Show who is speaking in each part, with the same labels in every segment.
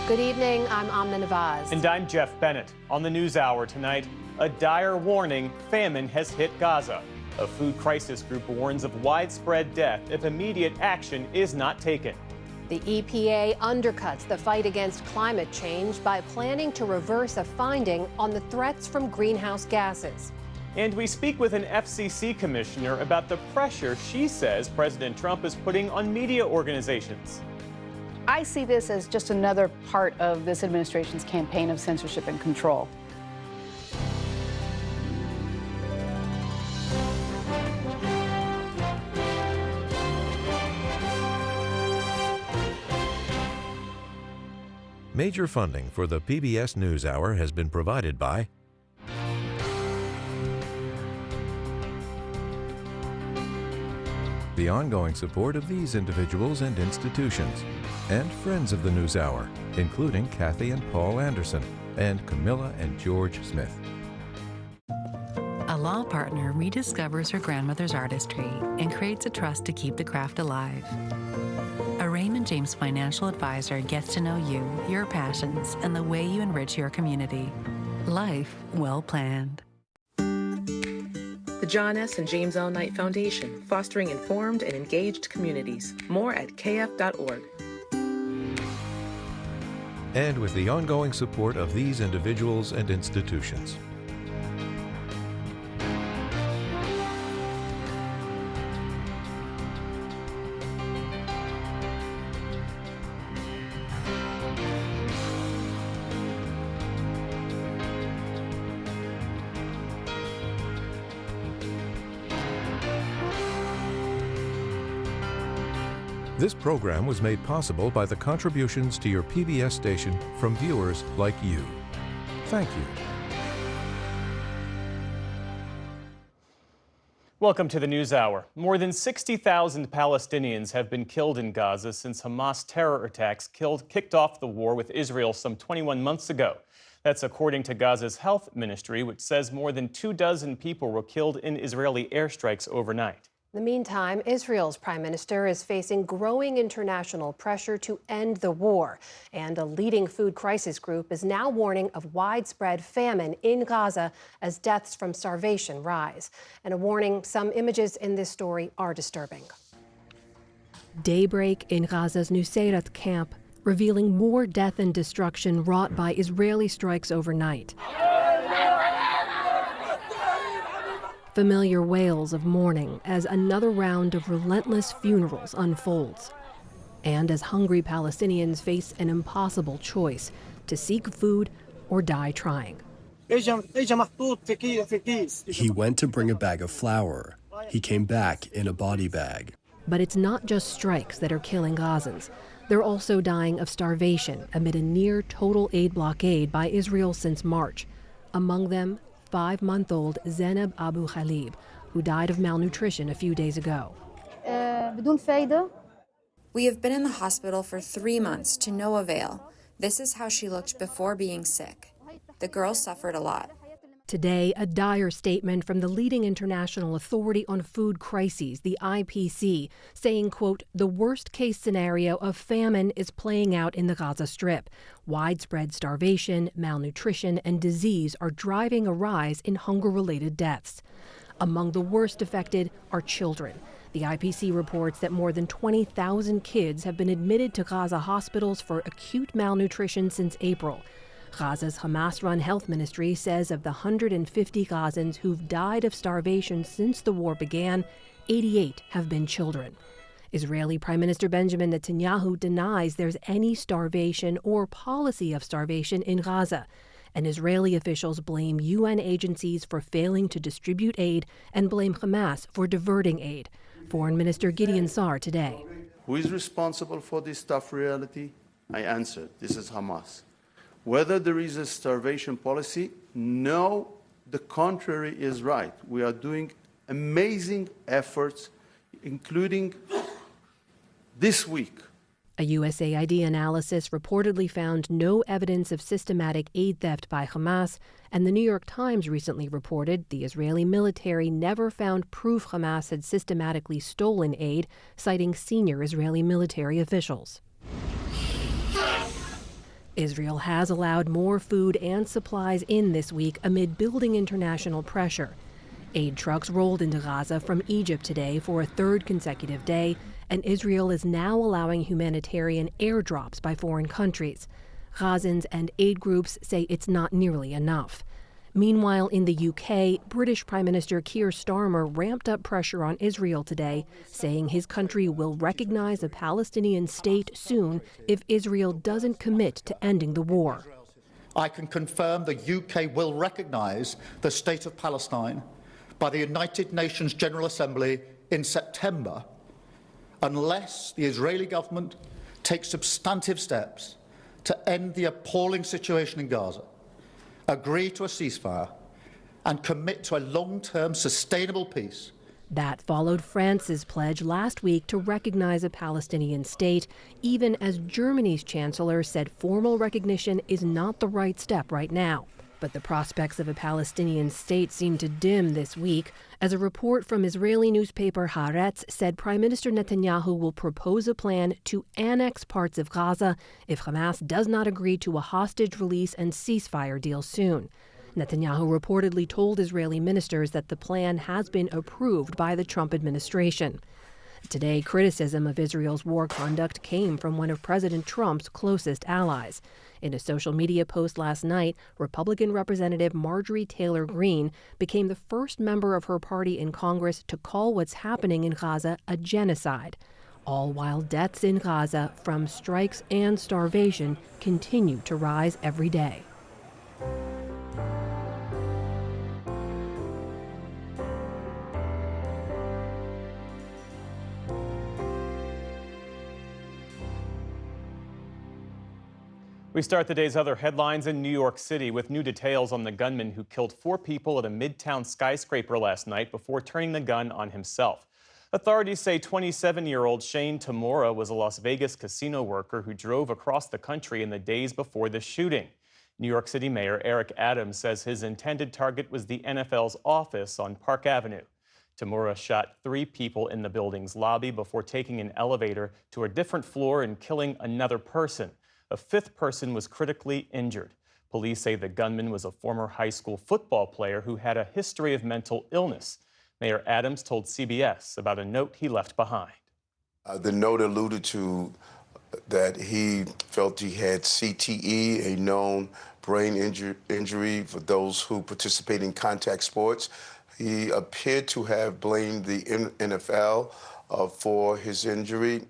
Speaker 1: Good evening, I'm Amna Nawaz.
Speaker 2: And I'm Jeff Bennett. On the NewsHour tonight, a dire warning: famine has hit Gaza. A food crisis group warns of widespread death if immediate action is not taken.
Speaker 1: The EPA undercuts the fight against climate change by planning to reverse a finding on the threats from greenhouse gases.
Speaker 2: And we speak with an FCC commissioner about the pressure she says President Trump is putting on media organizations.
Speaker 3: I see this as just another part of this administration's campaign of censorship and control.
Speaker 4: Major funding for the PBS NewsHour has been provided by the ongoing support of these individuals and institutions, and friends of the NewsHour, including Kathy and Paul Anderson, and Camilla and George Smith.
Speaker 5: A law partner rediscovers her grandmother's artistry and creates a trust to keep the craft alive. A Raymond James financial advisor gets to know you, your passions, and the way you enrich your community. Life well planned.
Speaker 6: The John S. and James L. Knight Foundation, fostering informed and engaged communities. More at kf.org.
Speaker 4: And with the ongoing support of these individuals and institutions. This program was made possible by the contributions to your PBS station from viewers like you. Thank you.
Speaker 2: Welcome to the NewsHour. More than 60,000 Palestinians have been killed in Gaza since Hamas terror attacks kicked off the war with Israel some 21 months ago. That's according to Gaza's health ministry, which says more than 24 people were killed in Israeli airstrikes overnight.
Speaker 1: In the meantime, Israel's prime minister is facing growing international pressure to end the war. And a leading food crisis group is now warning of widespread famine in Gaza as deaths from starvation rise. And a warning: some images in this story are disturbing. Daybreak in Gaza's Nuseirat camp, revealing more death and destruction wrought by Israeli strikes overnight. Familiar wails of mourning as another round of relentless funerals unfolds. And as hungry Palestinians face an impossible choice: to seek food or die trying.
Speaker 7: He went to bring a bag of flour. He came back in a body bag.
Speaker 1: But it's not just strikes that are killing Gazans. They're also dying of starvation amid a near total aid blockade by Israel since March. Among them, 5-month-old Zainab Abu Khalib, who died of malnutrition a few days ago.
Speaker 8: We have been in the hospital for 3 months to no avail. This is how she looked before being sick. The girl suffered a lot.
Speaker 1: Today, a dire statement from the leading international authority on food crises, the IPC, saying, quote, the worst-case scenario of famine is playing out in the Gaza Strip. Widespread starvation, malnutrition, and disease are driving a rise in hunger-related deaths. Among the worst affected are children. The IPC reports that more than 20,000 kids have been admitted to Gaza hospitals for acute malnutrition since April. Gaza's Hamas-run health ministry says of the 150 Gazans who've died of starvation since the war began, 88 have been children. Israeli Prime Minister Benjamin Netanyahu denies there's any starvation or policy of starvation in Gaza. And Israeli officials blame UN agencies for failing to distribute aid and blame Hamas for diverting aid. Foreign Minister Gideon Sa'ar today.
Speaker 9: Who is responsible for this tough reality? I answered, this is Hamas. Whether there is a starvation policy, no, the contrary is right. We are doing amazing efforts, including this week.
Speaker 1: A USAID analysis reportedly found no evidence of systematic aid theft by Hamas, and the New York Times recently reported the Israeli military never found proof Hamas had systematically stolen aid, citing senior Israeli military officials. Israel has allowed more food and supplies in this week amid building international pressure. Aid trucks rolled into Gaza from Egypt today for a third consecutive day, and Israel is now allowing humanitarian airdrops by foreign countries. Gazans and aid groups say it's not nearly enough. Meanwhile, in the UK, British Prime Minister Keir Starmer ramped up pressure on Israel today, saying his country will recognize a Palestinian state soon if Israel doesn't commit to ending the war.
Speaker 10: I can confirm the UK will recognize the State of Palestine by the United Nations General Assembly in September, unless the Israeli government takes substantive steps to end the appalling situation in Gaza, agree to a ceasefire, and commit to a long-term sustainable peace.
Speaker 1: That followed France's pledge last week to recognize a Palestinian state, even as Germany's chancellor said formal recognition is not the right step right now. But the prospects of a Palestinian state seem to dim this week, as a report from Israeli newspaper Haaretz said Prime Minister Netanyahu will propose a plan to annex parts of Gaza if Hamas does not agree to a hostage release and ceasefire deal soon. Netanyahu reportedly told Israeli ministers that the plan has been approved by the Trump administration. Today, criticism of Israel's war conduct came from one of President Trump's closest allies. In a social media post last night, Republican Representative Marjorie Taylor Greene became the first member of her party in Congress to call what's happening in Gaza a genocide, all while deaths in Gaza from strikes and starvation continue to rise every day.
Speaker 2: We start the day's other headlines in New York City with new details on the gunman who killed 4 people at a Midtown skyscraper last night before turning the gun on himself. Authorities say 27-year-old Shane Tamura was a Las Vegas casino worker who drove across the country in the days before the shooting. New York City Mayor Eric Adams says his intended target was the NFL's office on Park Avenue. Tamura shot 3 people in the building's lobby before taking an elevator to a different floor and killing another person. A 5th person was critically injured. Police say the gunman was a former high school football player who had a history of mental illness. Mayor Adams told CBS about a note he left behind.
Speaker 11: The note alluded to that he felt he had CTE, a known brain injury for those who participate in contact sports. He appeared to have blamed the NFL for his injury.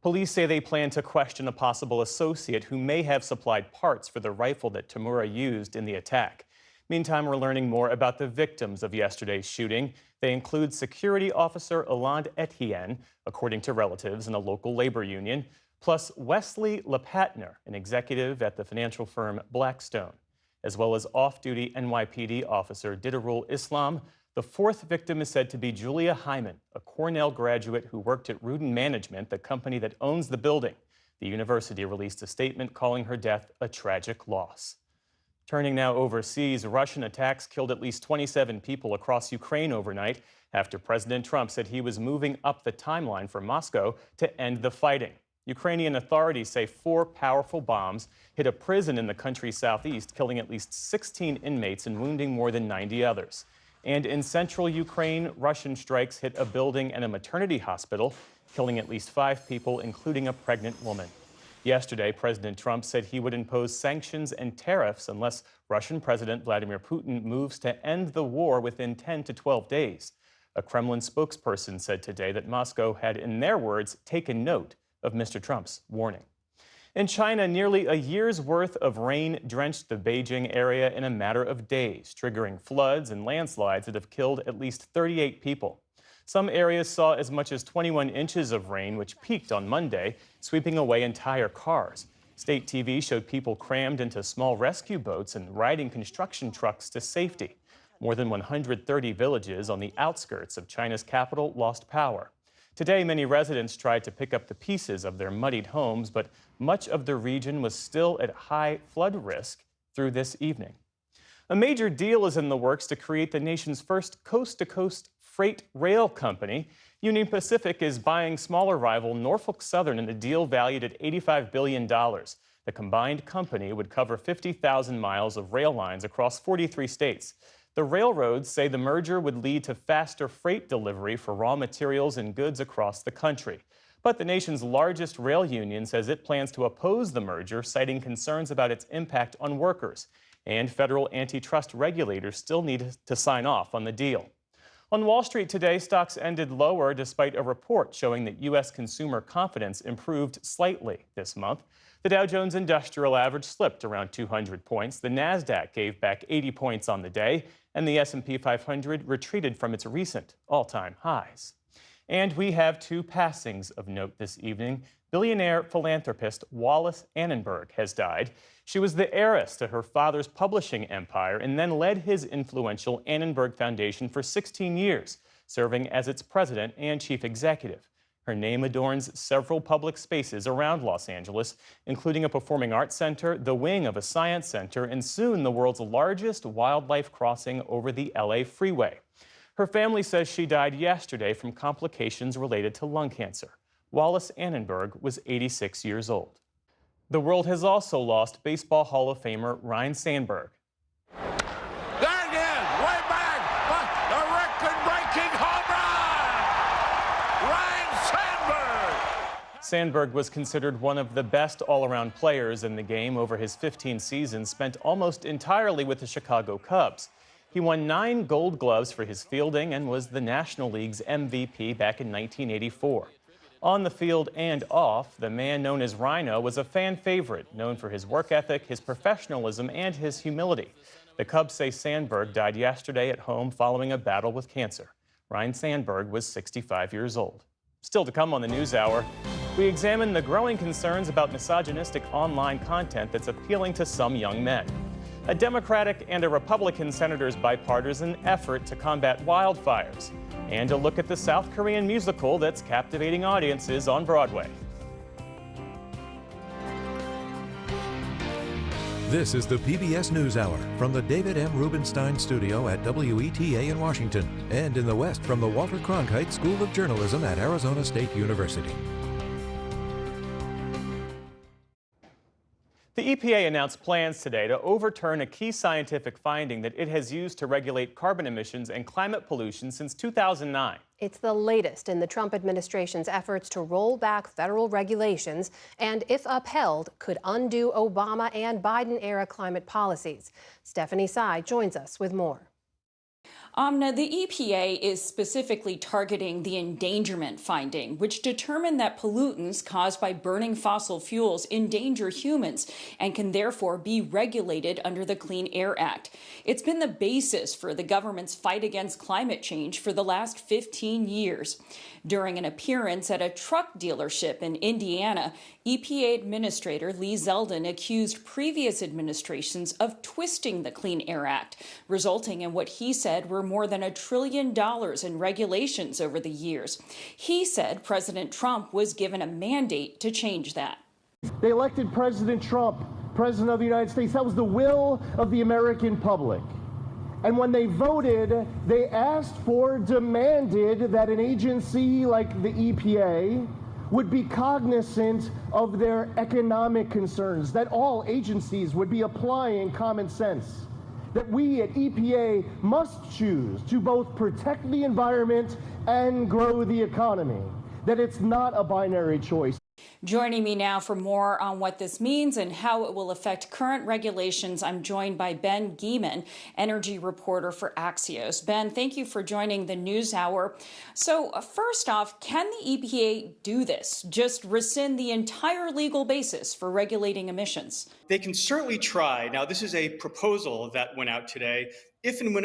Speaker 2: Police say they plan to question a possible associate who may have supplied parts for the rifle that Tamura used in the attack. Meantime, we're learning more about the victims of yesterday's shooting. They include security officer Ilan Etienne, according to relatives and a local labor union, plus Wesley Lepatner, an executive at the financial firm Blackstone, as well as off-duty NYPD officer Didarul Islam. The 4th victim is said to be Julia Hyman, a Cornell graduate who worked at Rudin Management, the company that owns the building. The university released a statement calling her death a tragic loss. Turning now overseas, Russian attacks killed at least 27 people across Ukraine overnight after President Trump said he was moving up the timeline for Moscow to end the fighting. Ukrainian authorities say 4 powerful bombs hit a prison in the country's southeast, killing at least 16 inmates and wounding more than 90 others. And in central Ukraine, Russian strikes hit a building and a maternity hospital, killing at least 5 people, including a pregnant woman. Yesterday, President Trump said he would impose sanctions and tariffs unless Russian President Vladimir Putin moves to end the war within 10 to 12 days. A Kremlin spokesperson said today that Moscow had, in their words, taken note of Mr. Trump's warning. In China, nearly a year's worth of rain drenched the Beijing area in a matter of days, triggering floods and landslides that have killed at least 38 people. Some areas saw as much as 21 inches of rain, which peaked on Monday, sweeping away entire cars. State TV showed people crammed into small rescue boats and riding construction trucks to safety. More than 130 villages on the outskirts of China's capital lost power. Today, many residents tried to pick up the pieces of their muddied homes, but much of the region was still at high flood risk through this evening. A major deal is in the works to create the nation's first coast-to-coast freight rail company. Union Pacific is buying smaller rival Norfolk Southern in a deal valued at $85 billion. The combined company would cover 50,000 miles of rail lines across 43 states. The railroads say the merger would lead to faster freight delivery for raw materials and goods across the country. But the nation's largest rail union says it plans to oppose the merger, citing concerns about its impact on workers. And federal antitrust regulators still need to sign off on the deal. On Wall Street today, stocks ended lower despite a report showing that U.S. consumer confidence improved slightly this month. The Dow Jones Industrial Average slipped around 200 points. The Nasdaq gave back 80 points on the day, and the S&P 500 retreated from its recent all-time highs. And we have two passings of note this evening. Billionaire philanthropist Wallis Annenberg has died. She was the heiress to her father's publishing empire and then led his influential Annenberg Foundation for 16 years, serving as its president and chief executive. Her name adorns several public spaces around Los Angeles, including a performing arts center, the wing of a science center, and soon the world's largest wildlife crossing over the LA freeway. Her family says she died yesterday from complications related to lung cancer. Wallis Annenberg was 86 years old. The world has also lost Baseball Hall of Famer Ryne Sandberg.
Speaker 12: There it is, way back, the record-breaking home run! Ryne Sandberg!
Speaker 2: Sandberg was considered one of the best all-around players in the game. Over his 15 seasons, spent almost entirely with the Chicago Cubs. He won 9 Gold Gloves for his fielding and was the National League's MVP back in 1984. On the field and off, the man known as Rhino was a fan favorite, known for his work ethic, his professionalism, and his humility. The Cubs say Sandberg died yesterday at home following a battle with cancer. Ryne Sandberg was 65 years old. Still to come on the NewsHour, we examine the growing concerns about misogynistic online content that's appealing to some young men. A Democratic and a Republican senator's bipartisan effort to combat wildfires. And a look at the South Korean musical that's captivating audiences on Broadway.
Speaker 4: This is the PBS NewsHour from the David M. Rubenstein Studio at WETA in Washington and in the West from the Walter Cronkite School of Journalism at Arizona State University.
Speaker 2: The EPA announced plans today to overturn a key scientific finding that it has used to regulate carbon emissions and climate pollution since 2009.
Speaker 1: It's the latest in the Trump administration's efforts to roll back federal regulations and, if upheld, could undo Obama and Biden-era climate policies. Stephanie Tsai joins us with more.
Speaker 13: Amna, the EPA is specifically targeting the endangerment finding, which determined that pollutants caused by burning fossil fuels endanger humans and can therefore be regulated under the Clean Air Act. It's been the basis for the government's fight against climate change for the last 15 years. During an appearance at a truck dealership in Indiana, EPA Administrator Lee Zeldin accused previous administrations of twisting the Clean Air Act, resulting in what he said were more than $1 trillion in regulations over the years. He said President Trump was given a mandate to change that.
Speaker 14: They elected President Trump, President of the United States. That was the will of the American public. And when they voted, they asked for, demanded that an agency like the EPA would be cognizant of their economic concerns, that all agencies would be applying common sense, that we at EPA must choose to both protect the environment and grow the economy, that it's not a binary choice.
Speaker 13: Joining me now for more on what this means and how it will affect current regulations, I'm joined by Ben Geman, energy reporter for Axios. Ben, thank you for joining the NewsHour. So first off, can the EPA do this? Just rescind the entire legal basis for regulating emissions?
Speaker 15: They can certainly try. Now, this is a proposal that went out today. If and when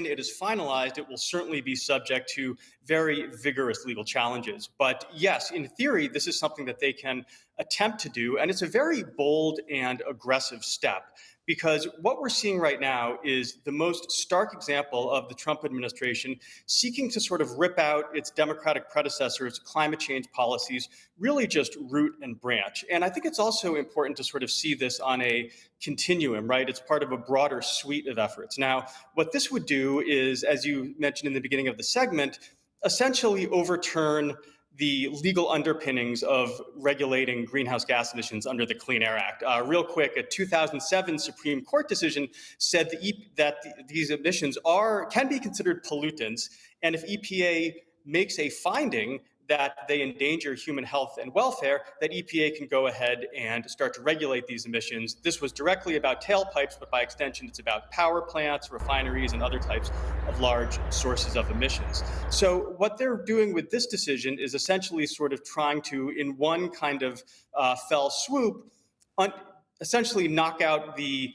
Speaker 15: it is finalized, it will certainly be subject to very vigorous legal challenges. But yes, in theory, this is something that they can attempt to do, and it's a very bold and aggressive step. Because what we're seeing right now is the most stark example of the Trump administration seeking to sort of rip out its Democratic predecessors' climate change policies, really just root and branch. And I think it's also important to sort of see this on a continuum, right? It's part of a broader suite of efforts. Now, what this would do is, as you mentioned in the beginning of the segment, essentially overturn the legal underpinnings of regulating greenhouse gas emissions under the Clean Air Act. Real quick, a 2007 Supreme Court decision said that these emissions can be considered pollutants, and if EPA makes a finding that they endanger human health and welfare, that EPA can go ahead and start to regulate these emissions. This was directly about tailpipes, but by extension, it's about power plants, refineries, and other types of large sources of emissions. So what they're doing with this decision is essentially sort of trying to, in one kind of fell swoop, essentially knock out the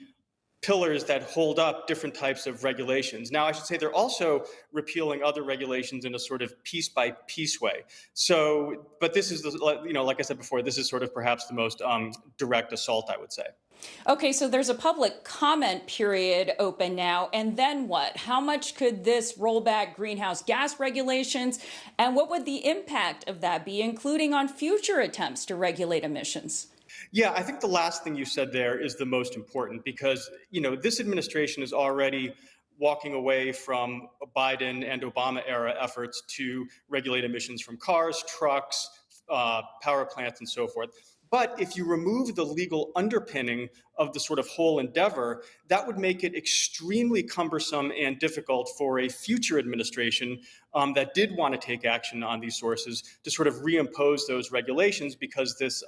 Speaker 15: pillars that hold up different types of regulations. Now, I should say they're also repealing other regulations in a sort of piece by piece way. So, but this is, like I said before, this is sort of perhaps the most direct assault, I would say.
Speaker 13: Okay, so there's a public comment period open now, and then what? How much could this roll back greenhouse gas regulations, and what would the impact of that be, including on future attempts to regulate emissions?
Speaker 15: Yeah, I think the last thing you said there is the most important because, this administration is already walking away from Biden and Obama era efforts to regulate emissions from cars, trucks, power plants, and so forth. But if you remove the legal underpinning of the sort of whole endeavor, that would make it extremely cumbersome and difficult for a future administration that did want to take action on these sources to sort of reimpose those regulations because this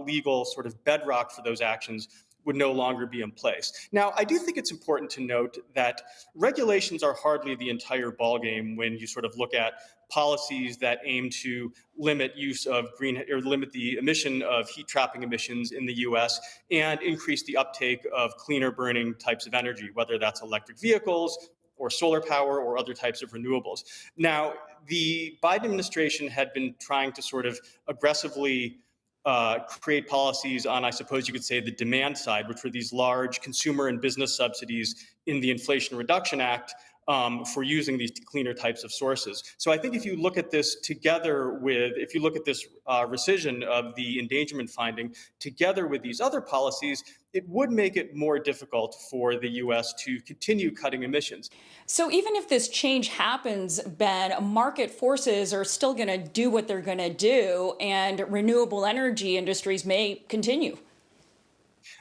Speaker 15: legal sort of bedrock for those actions would no longer be in place. Now, I do think it's important to note that regulations are hardly the entire ballgame when you sort of look at policies that aim to limit use of limit the emission of heat trapping emissions in the US and increase the uptake of cleaner burning types of energy, whether that's electric vehicles or solar power or other types of renewables. Now, the Biden administration had been trying to sort of aggressively create policies on, I suppose you could say, the demand side, which were these large consumer and business subsidies in the Inflation Reduction Act for using these cleaner types of sources. So I think if you look at this together with, if you look at this rescission of the endangerment finding together with these other policies, it would make it more difficult for the U.S. to continue cutting emissions.
Speaker 13: So even if this change happens, Ben, market forces are still going to do what they're going to do, and renewable energy industries may continue.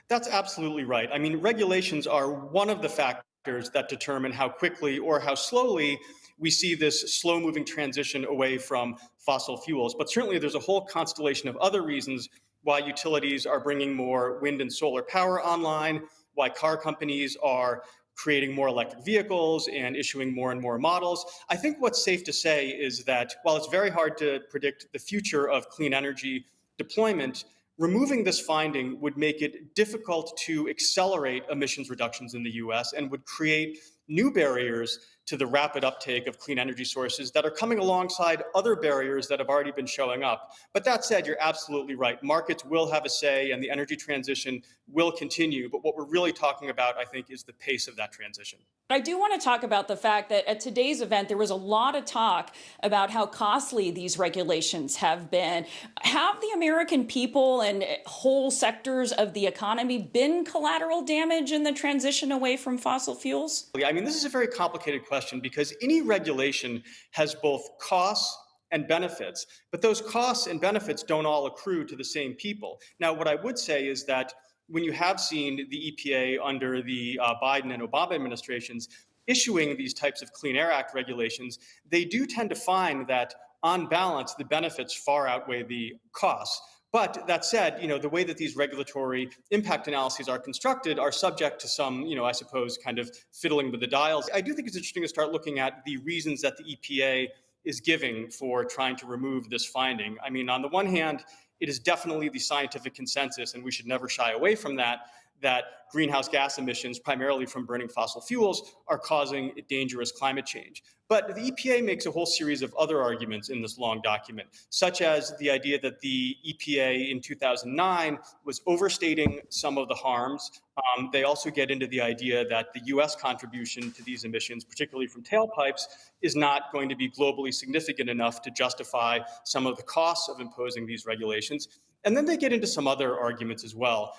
Speaker 15: That's absolutely right. I mean, regulations are one of the factors that determine how quickly or how slowly we see this slow-moving transition away from fossil fuels. But certainly there's a whole constellation of other reasons why utilities are bringing more wind and solar power online, why car companies are creating more electric vehicles and issuing more and more models. I think what's safe to say is that while it's very hard to predict the future of clean energy deployment, removing this finding would make it difficult to accelerate emissions reductions in the US and would create new barriers to the rapid uptake of clean energy sources that are coming alongside other barriers that have already been showing up. But that said, you're absolutely right. Markets will have a say and the energy transition will continue. But what we're really talking about, I think, is the pace of that transition.
Speaker 13: I do want to talk about the fact that at today's event, there was a lot of talk about how costly these regulations have been. Have the American people and whole sectors of the economy been collateral damage in the transition away from fossil fuels?
Speaker 15: I mean, this is a very complicated question because any regulation has both costs and benefits, but those costs and benefits don't all accrue to the same people. Now, what I would say is that when you have seen the EPA under the Biden and Obama administrations issuing these types of Clean Air Act regulations, they do tend to find that on balance, the benefits far outweigh the costs. But that said, the way that these regulatory impact analyses are constructed are subject to some, I suppose, kind of fiddling with the dials. I do think it's interesting to start looking at the reasons that the EPA is giving for trying to remove this finding. I mean, on the one hand, it is definitely the scientific consensus, and we should never shy away from that greenhouse gas emissions, primarily from burning fossil fuels, are causing dangerous climate change. But the EPA makes a whole series of other arguments in this long document, such as the idea that the EPA in 2009 was overstating some of the harms. They also get into the idea that the U.S. contribution to these emissions, particularly from tailpipes, is not going to be globally significant enough to justify some of the costs of imposing these regulations. And then they get into some other arguments as well.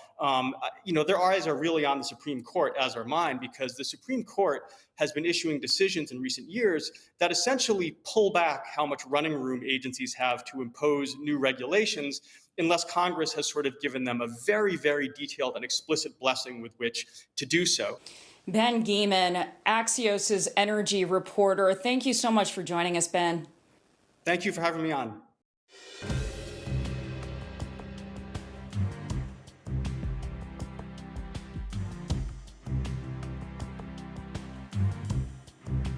Speaker 15: There their eyes are really on the Supreme Court, as are mine, because the Supreme Court has been issuing decisions in recent years that essentially pull back how much running room agencies have to impose new regulations unless Congress has sort of given them a very, very detailed and explicit blessing with which to do so.
Speaker 13: Ben Geman, Axios' energy reporter. Thank you so much for joining us, Ben.
Speaker 15: Thank you for having me on.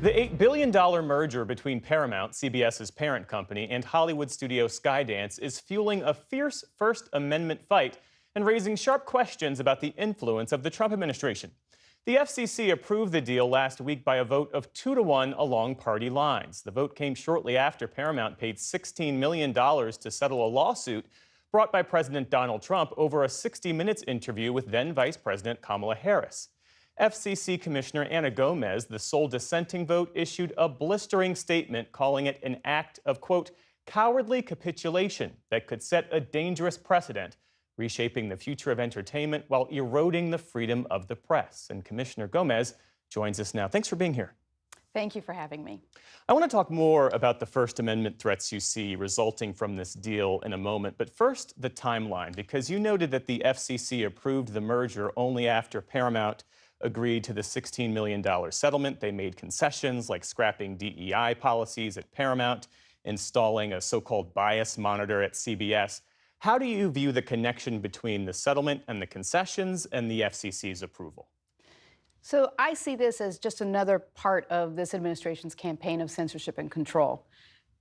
Speaker 2: The $8 billion merger between Paramount, CBS's parent company, and Hollywood studio Skydance is fueling a fierce First Amendment fight and raising sharp questions about the influence of the Trump administration. The FCC approved the deal last week by a vote of 2-1 along party lines. The vote came shortly after Paramount paid $16 million to settle a lawsuit brought by President Donald Trump over a 60 Minutes interview with then Vice President Kamala Harris. FCC Commissioner Ana Gomez, the sole dissenting vote, issued a blistering statement calling it an act of, quote, cowardly capitulation that could set a dangerous precedent, reshaping the future of entertainment while eroding the freedom of the press. And Commissioner Gomez joins us now. Thanks for being here.
Speaker 3: Thank you for having me.
Speaker 2: I want to talk more about the First Amendment threats you see resulting from this deal in a moment. But first, the timeline, because you noted that the FCC approved the merger only after Paramount agreed to the $16 million settlement. They made concessions like scrapping DEI policies at Paramount, installing a so-called bias monitor at CBS. How do you view the connection between the settlement and the concessions and the FCC's approval?
Speaker 3: So I see this as just another part of this administration's campaign of censorship and control.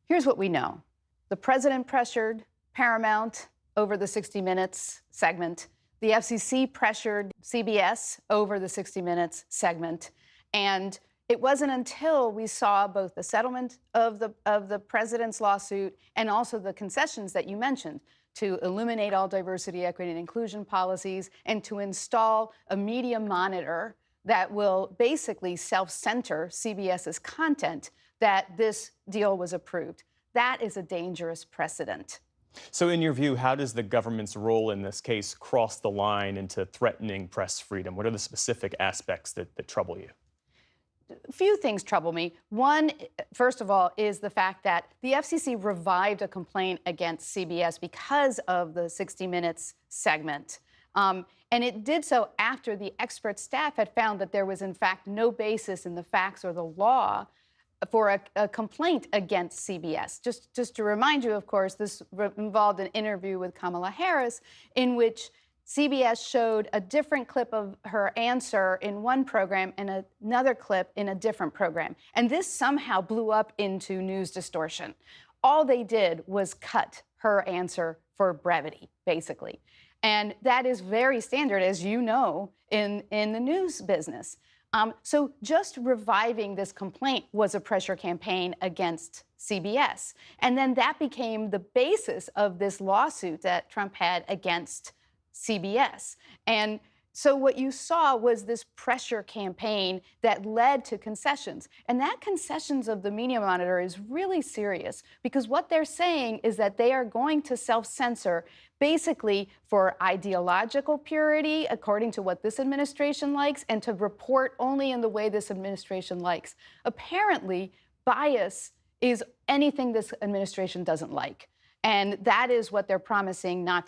Speaker 3: Here's what we know. The president pressured Paramount over the 60 Minutes segment. The FCC pressured CBS over the 60 Minutes segment. And it wasn't until we saw both the settlement of the president's lawsuit and also the concessions that you mentioned to eliminate all diversity, equity, and inclusion policies and to install a media monitor that will basically self-censor CBS's content that this deal was approved. That is a dangerous precedent.
Speaker 2: So in your view, how does the government's role in this case cross the line into threatening press freedom? What are the specific aspects that trouble you?
Speaker 3: A few things trouble me. One, first of all, is the fact that the FCC revived a complaint against CBS because of the 60 Minutes segment. And it did so after the expert staff had found that there was, in fact, no basis in the facts or the law for a complaint against CBS. Just to remind you, of course, this involved an interview with Kamala Harris in which CBS showed a different clip of her answer in one program and another clip in a different program. And this somehow blew up into news distortion. All they did was cut her answer for brevity, basically. And that is very standard, as you know, in the news business. So just reviving this complaint was a pressure campaign against CBS. And then that became the basis of this lawsuit that Trump had against CBS. And so what you saw was this pressure campaign that led to concessions. And that concessions of the media monitor is really serious because what they're saying is that they are going to self-censor basically for ideological purity, according to what this administration likes, and to report only in the way this administration likes. Apparently, bias is anything this administration doesn't like. And that is what they're promising not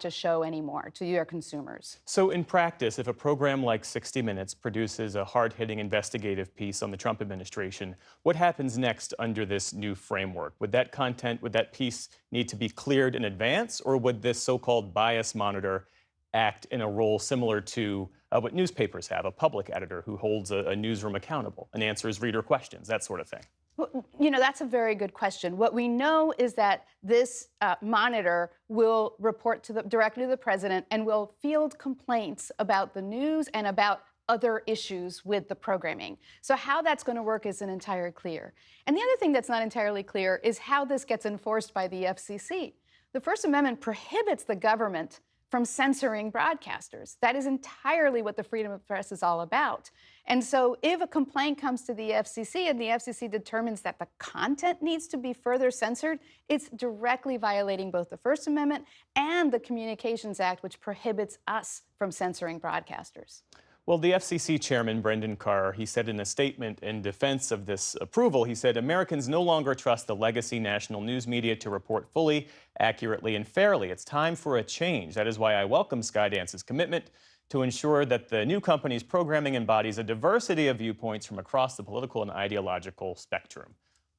Speaker 3: to show anymore to your consumers.
Speaker 2: So in practice, if a program like 60 Minutes produces a hard-hitting investigative piece on the Trump administration, what happens next under this new framework? Would that content, would that piece need to be cleared in advance, or would this so-called bias monitor act in a role similar to what newspapers have, a public editor who holds a newsroom accountable and answers reader questions, that sort of thing?
Speaker 3: Well, you know, that's a very good question. What we know is that this monitor will report directly to the president and will field complaints about the news and about other issues with the programming. So how that's going to work isn't entirely clear. And the other thing that's not entirely clear is how this gets enforced by the FCC. The First Amendment prohibits the government from censoring broadcasters. That is entirely what the freedom of press is all about. And so if a complaint comes to the FCC and the FCC determines that the content needs to be further censored, it's directly violating both the First Amendment and the Communications Act, which prohibits us from censoring broadcasters.
Speaker 2: Well, the FCC chairman, Brendan Carr, he said in a statement in defense of this approval, he said, Americans no longer trust the legacy national news media to report fully, accurately, and fairly. It's time for a change. That is why I welcome Skydance's commitment to ensure that the new company's programming embodies a diversity of viewpoints from across the political and ideological spectrum.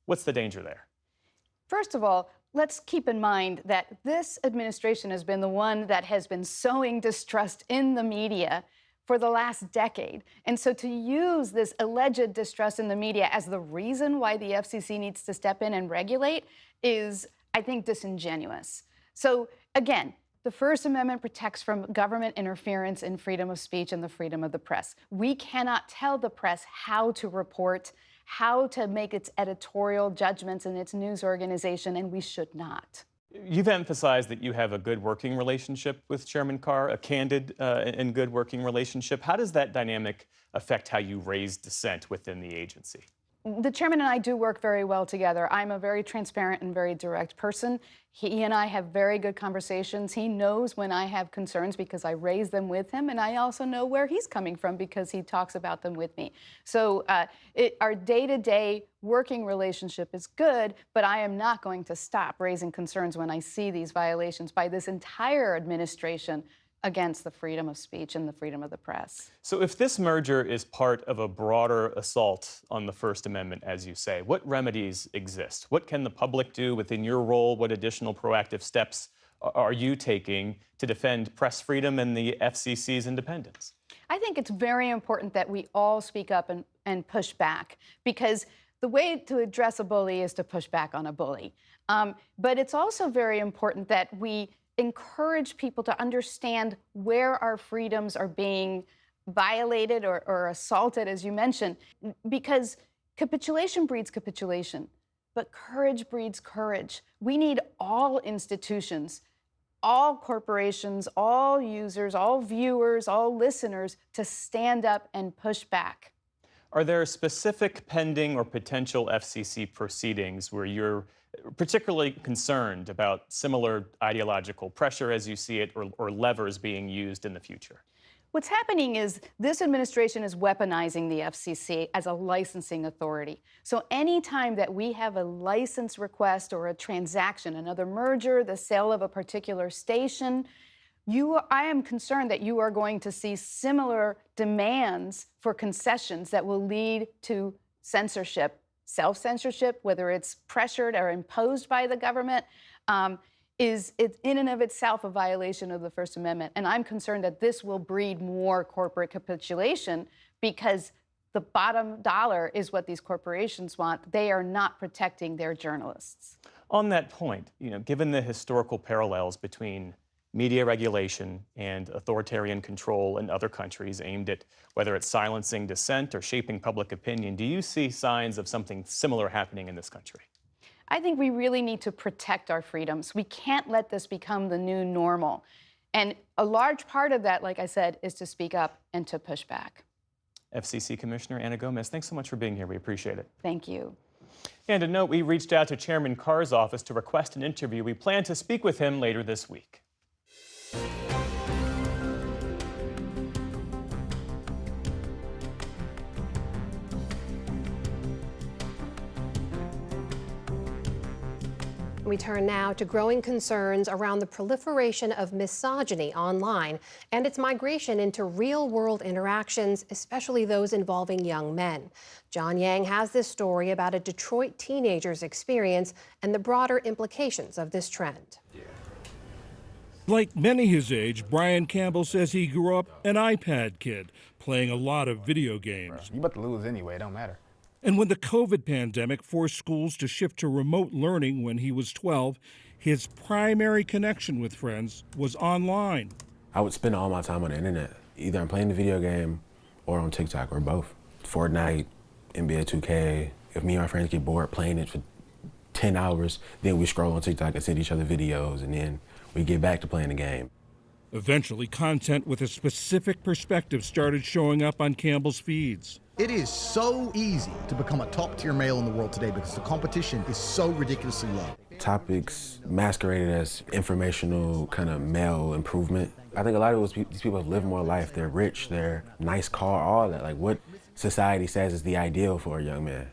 Speaker 2: What's the danger there?
Speaker 3: First of all, let's keep in mind that this administration has been the one that has been sowing distrust in the media for the last decade. And so to use this alleged distrust in the media as the reason why the FCC needs to step in and regulate is, I think, disingenuous. So again, the First Amendment protects from government interference in freedom of speech and the freedom of the press. We cannot tell the press how to report, how to make its editorial judgments in its news organization, and we should not.
Speaker 2: You've emphasized that you have a good working relationship with Chairman Carr, a candid and good working relationship. How does that dynamic affect how you raise dissent within the agency?
Speaker 3: The chairman and I do work very well together. I'm a very transparent and very direct person. He and I have very good conversations. He knows when I have concerns because I raise them with him, and I also know where he's coming from because he talks about them with me. So our day-to-day working relationship is good, but I am not going to stop raising concerns when I see these violations by this entire administration against the freedom of speech and the freedom of the press.
Speaker 2: So if this merger is part of a broader assault on the First Amendment, as you say, what remedies exist? What can the public do within your role? What additional proactive steps are you taking to defend press freedom and the FCC's independence?
Speaker 3: I think it's very important that we all speak up and push back, because the way to address a bully is to push back on a bully. But it's also very important that we encourage people to understand where our freedoms are being violated or assaulted, as you mentioned, because capitulation breeds capitulation, but courage breeds courage. We need all institutions, all corporations, all users, all viewers, all listeners to stand up and push back.
Speaker 2: Are there specific pending or potential FCC proceedings where you're particularly concerned about similar ideological pressure as you see it, or levers being used in the future?
Speaker 3: What's happening is this administration is weaponizing the FCC as a licensing authority. So anytime that we have a license request or a transaction, another merger, the sale of a particular station, I am concerned that you are going to see similar demands for concessions that will lead to censorship. Self-censorship, whether it's pressured or imposed by the government, is in and of itself a violation of the First Amendment. And I'm concerned that this will breed more corporate capitulation because the bottom dollar is what these corporations want. They are not protecting their journalists.
Speaker 2: On that point, given the historical parallels between media regulation and authoritarian control in other countries aimed at whether it's silencing dissent or shaping public opinion, do you see signs of something similar happening in this country?
Speaker 3: I think we really need to protect our freedoms. We can't let this become the new normal. And a large part of that, like I said, is to speak up and to push back.
Speaker 2: FCC Commissioner Ana Gomez, thanks so much for being here. We appreciate it.
Speaker 3: Thank you.
Speaker 2: And a note, we reached out to Chairman Carr's office to request an interview. We plan to speak with him later this week.
Speaker 1: We turn now to growing concerns around the proliferation of misogyny online and its migration into real-world interactions, especially those involving young men. John Yang has this story about a Detroit teenager's experience and the broader implications of this trend.
Speaker 16: Like many his age, Brian Campbell says he grew up an iPad kid, playing a lot of video games.
Speaker 17: You about to lose anyway, it don't matter.
Speaker 16: And when the COVID pandemic forced schools to shift to remote learning when he was 12, his primary connection with friends was online.
Speaker 18: I would spend all my time on the internet. Either I'm playing the video game or on TikTok, or both. Fortnite, NBA 2K. If me and my friends get bored playing it for 10 hours, then we scroll on TikTok and send each other videos, and then we get back to playing the game.
Speaker 16: Eventually, content with a specific perspective started showing up on Campbell's feeds.
Speaker 17: It is so easy to become a top-tier male in the world today because the competition is so ridiculously low.
Speaker 18: Topics masqueraded as informational kind of male improvement. I think a lot of these people have lived more life. They're rich, they're nice car, all that. Like what society says is the ideal for a young man.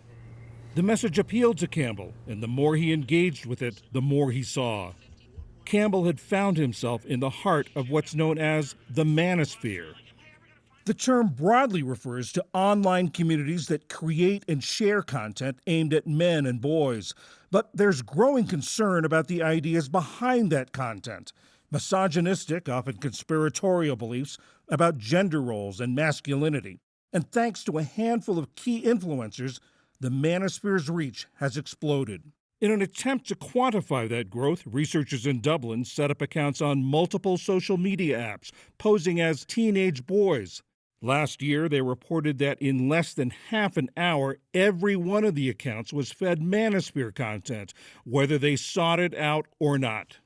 Speaker 16: The message appealed to Campbell, and the more he engaged with it, the more he saw. Campbell had found himself in the heart of what's known as the manosphere. The term broadly refers to online communities that create and share content aimed at men and boys. But there's growing concern about the ideas behind that content. Misogynistic, often conspiratorial beliefs about gender roles and masculinity. And thanks to a handful of key influencers, the manosphere's reach has exploded. In an attempt to quantify that growth, researchers in Dublin set up accounts on multiple social media apps, posing as teenage boys. Last year, they reported that in less than half an hour, every one of the accounts was fed manosphere content, whether they sought it out or not.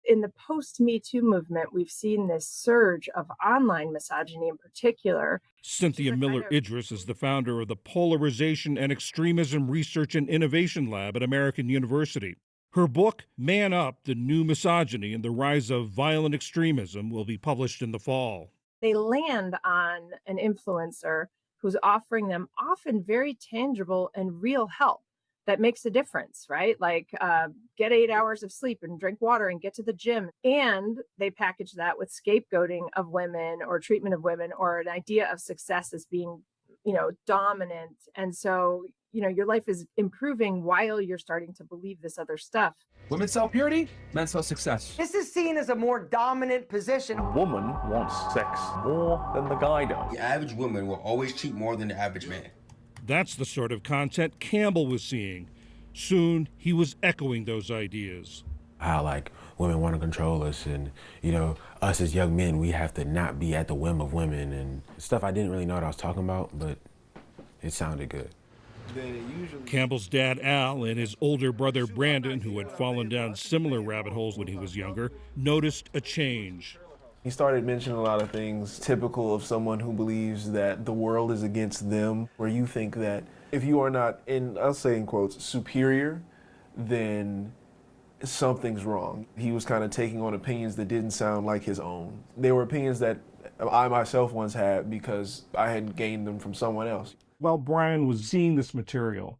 Speaker 19: In the post-Me Too movement, we've seen this surge of online misogyny in particular.
Speaker 16: Cynthia Miller-Idris is the founder of the Polarization and Extremism Research and Innovation Lab at American University. Her book, Man Up, The New Misogyny and the Rise of Violent Extremism, will be published in the fall.
Speaker 19: They land on an influencer who's offering them often very tangible and real help that makes a difference, right? Like get 8 hours of sleep and drink water and get to the gym. And they package that with scapegoating of women or treatment of women or an idea of success as being, dominant. And so, your life is improving while you're starting to believe this other stuff.
Speaker 20: Women sell purity, men sell success.
Speaker 21: This is seen as a more dominant position.
Speaker 22: A woman wants sex more than the guy does.
Speaker 23: The average woman will always cheat more than the average man.
Speaker 16: That's the sort of content Campbell was seeing. Soon, he was echoing those ideas.
Speaker 18: How, women want to control us and, us as young men, we have to not be at the whim of women and stuff I didn't really know what I was talking about, but it sounded good.
Speaker 16: Campbell's dad, Al, and his older brother, Brandon, who had fallen down similar rabbit holes when he was younger, noticed a change.
Speaker 24: He started mentioning a lot of things typical of someone who believes that the world is against them, where you think that if you are not, I'll say in quotes, superior, then something's wrong. He was kind of taking on opinions that didn't sound like his own. They were opinions that I myself once had because I had gained them from someone else.
Speaker 16: While Brian was seeing this material,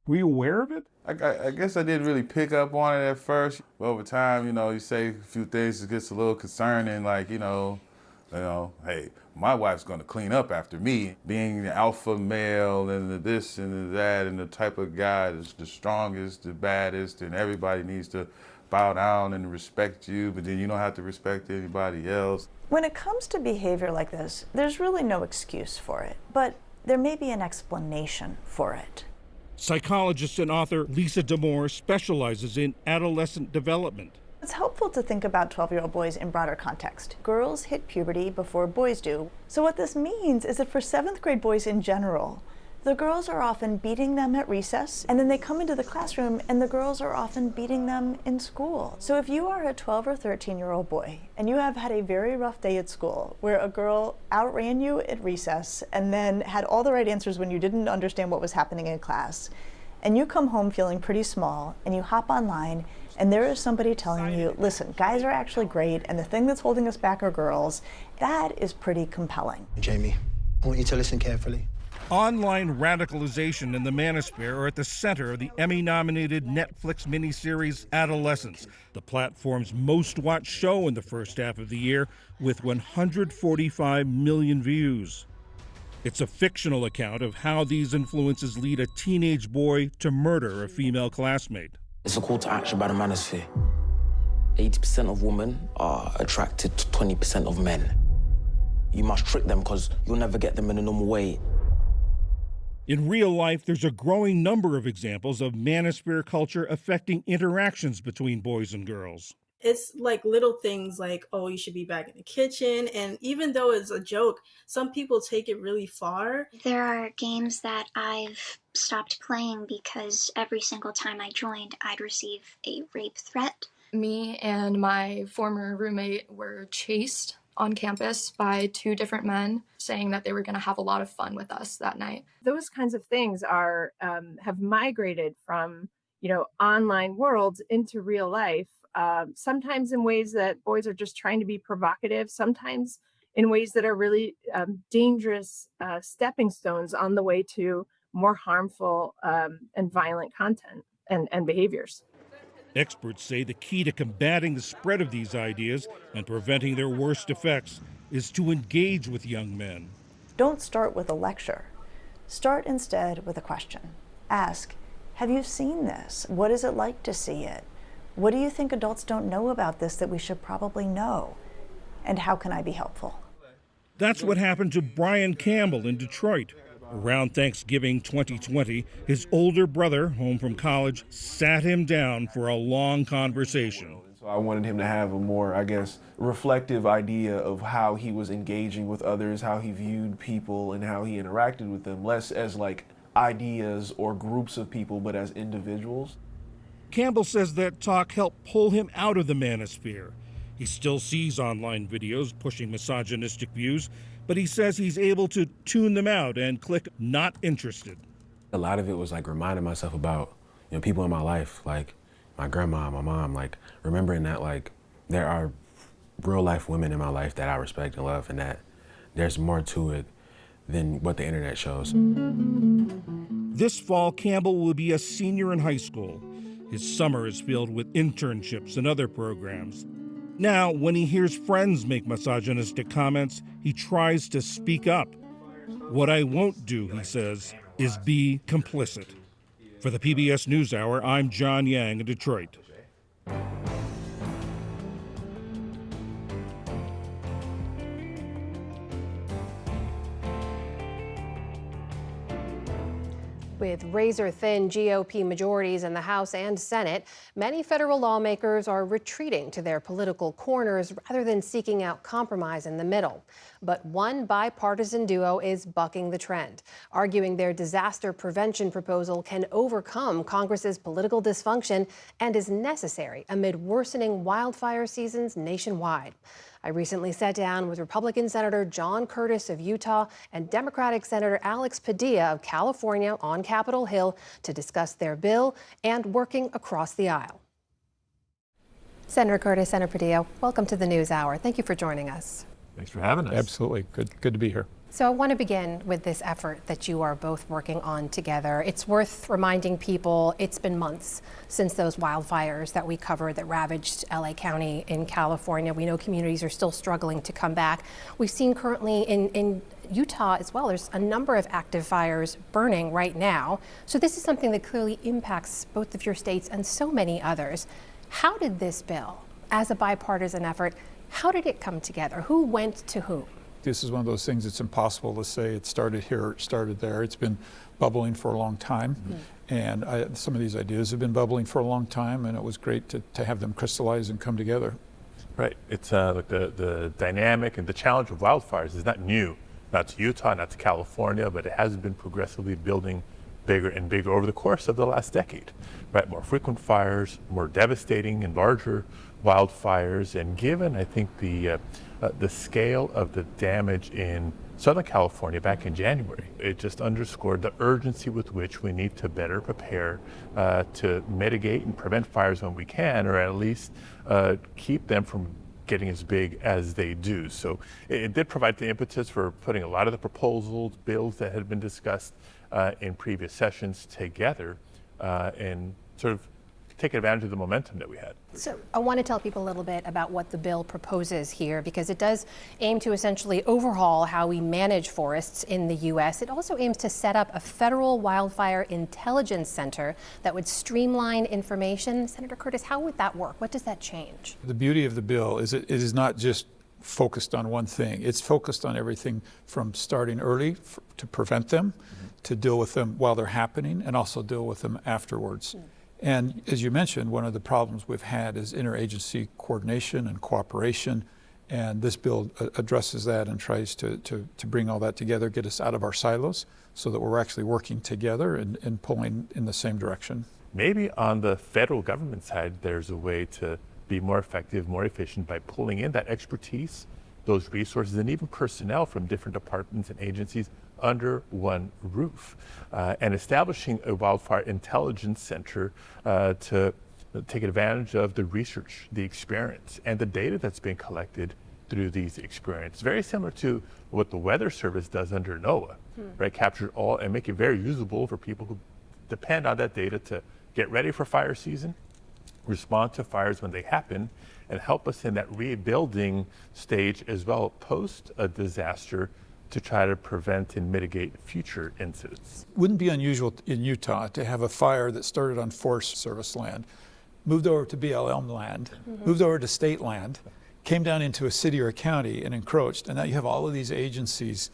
Speaker 16: were you aware of it?
Speaker 25: I guess I didn't really pick up on it at first. But over time, you say a few things, it gets a little concerning, hey, my wife's gonna clean up after me. Being the alpha male and the this and the that and the type of guy that's the strongest, the baddest, and everybody needs to bow down and respect you, but then you don't have to respect anybody else.
Speaker 26: When it comes to behavior like this, there's really no excuse for it, but there may be an explanation for it.
Speaker 16: Psychologist and author Lisa Damour specializes in adolescent development.
Speaker 26: It's helpful to think about 12-year-old boys in broader context. Girls hit puberty before boys do. So what this means is that for 7th grade boys in general, the girls are often beating them at recess, and then they come into the classroom and the girls are often beating them in school. So if you are a 12 or 13-year-old boy and you have had a very rough day at school where a girl outran you at recess and then had all the right answers when you didn't understand what was happening in class, and you come home feeling pretty small and you hop online and there is somebody telling you, listen, guys are actually great and the thing that's holding us back are girls, that is pretty compelling.
Speaker 27: Jamie, I want you to listen carefully.
Speaker 16: Online radicalization and the manosphere are at the center of the Emmy-nominated Netflix miniseries Adolescence, the platform's most-watched show in the first half of the year, with 145 million views. It's a fictional account of how these influences lead a teenage boy to murder a female classmate.
Speaker 28: It's a call to action by the manosphere. 80% of women are attracted to 20% of men. You must trick them because you'll never get them in a normal way.
Speaker 16: In real life, there's a growing number of examples of manosphere culture affecting interactions between boys and girls.
Speaker 29: It's like little things like, oh, you should be back in the kitchen. And even though it's a joke, some people take it really far.
Speaker 30: There are games that I've stopped playing because every single time I joined, I'd receive a rape threat.
Speaker 31: Me and my former roommate were chased
Speaker 4: on campus by 2 different men saying that they were going to have a lot of fun with us that night.
Speaker 19: Those kinds of things are have migrated from, online worlds into real life, sometimes in ways that boys are just trying to be provocative, sometimes in ways that are really dangerous stepping stones on the way to more harmful and violent content and behaviors.
Speaker 16: Experts say the key to combating the spread of these ideas and preventing their worst effects is to engage with young men.
Speaker 26: Don't start with a lecture. Start instead with a question. Ask, have you seen this? What is it like to see it? What do you think adults don't know about this that we should probably know? And how can I be helpful?
Speaker 16: That's what happened to Brian Campbell in Detroit. Around Thanksgiving 2020, his older brother, home from college, sat him down for a long conversation.
Speaker 24: So I wanted him to have a more, reflective idea of how he was engaging with others, how he viewed people, and how he interacted with them, less as ideas or groups of people, but as individuals.
Speaker 16: Campbell says that talk helped pull him out of the manosphere. He still sees online videos pushing misogynistic views, but he says he's able to tune them out and click not interested.
Speaker 18: A lot of it was reminding myself about, people in my life, like my grandma, my mom, remembering that there are real life women in my life that I respect and love, and that there's more to it than what the internet shows.
Speaker 16: This fall, Campbell will be a senior in high school. His summer is filled with internships and other programs. Now, when he hears friends make misogynistic comments, he tries to speak up. What I won't do, he says, is be complicit. For the PBS NewsHour, I'm John Yang in Detroit.
Speaker 1: With razor-thin GOP majorities in the House and Senate, many federal lawmakers are retreating to their political corners rather than seeking out compromise in the middle. But one bipartisan duo is bucking the trend, arguing their disaster prevention proposal can overcome Congress's political dysfunction and is necessary amid worsening wildfire seasons nationwide. I recently sat down with Republican Senator John Curtis of Utah and Democratic Senator Alex Padilla of California on Capitol Hill to discuss their bill and working across the aisle. Senator Curtis, Senator Padilla, welcome to the NewsHour. Thank you for joining us.
Speaker 5: Thanks for having us. Absolutely. Good to be here.
Speaker 1: So I want to begin with this effort that you are both working on together. It's worth reminding people it's been months since those wildfires that we covered that ravaged LA County in California. We know communities are still struggling to come back. We've seen currently in Utah as well, there's a number of active fires burning right now. So this is something that clearly impacts both of your states and so many others. How did this bill, as a bipartisan effort, how did it come together? Who went to whom?
Speaker 5: This is one of those things it's impossible to say it started here or it started there. It's been bubbling for a long time. And some of these ideas have been bubbling for a long time, and it was great to have them crystallize and come together.
Speaker 22: Right. It's the dynamic and the challenge of wildfires is not new, not to Utah, not to California, but it has been progressively building bigger and bigger over the course of the last decade. Right. More frequent fires, more devastating and larger wildfires, and given, I think, the scale of the damage in Southern California back in January, it just underscored the urgency with which we need to better prepare to mitigate and prevent fires when we can, or at least keep them from getting as big as they do. So it did provide the impetus for putting a lot of the proposals, bills that had been discussed in previous sessions together and sort of take advantage of the momentum that we had.
Speaker 1: So I want to tell people a little bit about what the bill proposes here, because it does aim to essentially overhaul how we manage forests in the U.S. It also aims to set up a federal wildfire intelligence center that would streamline information. Senator Curtis, how would that work? What does that change?
Speaker 5: The beauty of the bill is it is not just focused on one thing. It's focused on everything from starting early to prevent them, to deal with them while they're happening, and also deal with them afterwards. And as you mentioned, one of the problems we've had is interagency coordination and cooperation, and this bill addresses that and tries to bring all that together, get us out of our silos so that we're actually working together and pulling in the same direction.
Speaker 22: Maybe on the federal government side, there's a way to be more effective, more efficient by pulling in that expertise those resources and even personnel from different departments and agencies under one roof, and establishing a wildfire intelligence center to take advantage of the research, the experience, and the data that's being collected through these experiences. Very similar to what the Weather Service does under NOAA, right? Capture all and make it very usable for people who depend on that data to get ready for fire season, respond to fires when they happen, and help us in that rebuilding stage as well post a disaster to try to prevent and mitigate future incidents.
Speaker 5: Wouldn't be unusual in Utah to have a fire that started on Forest Service land, moved over to BLM land, moved over to state land, came down into a city or a county and encroached, and now you have all of these agencies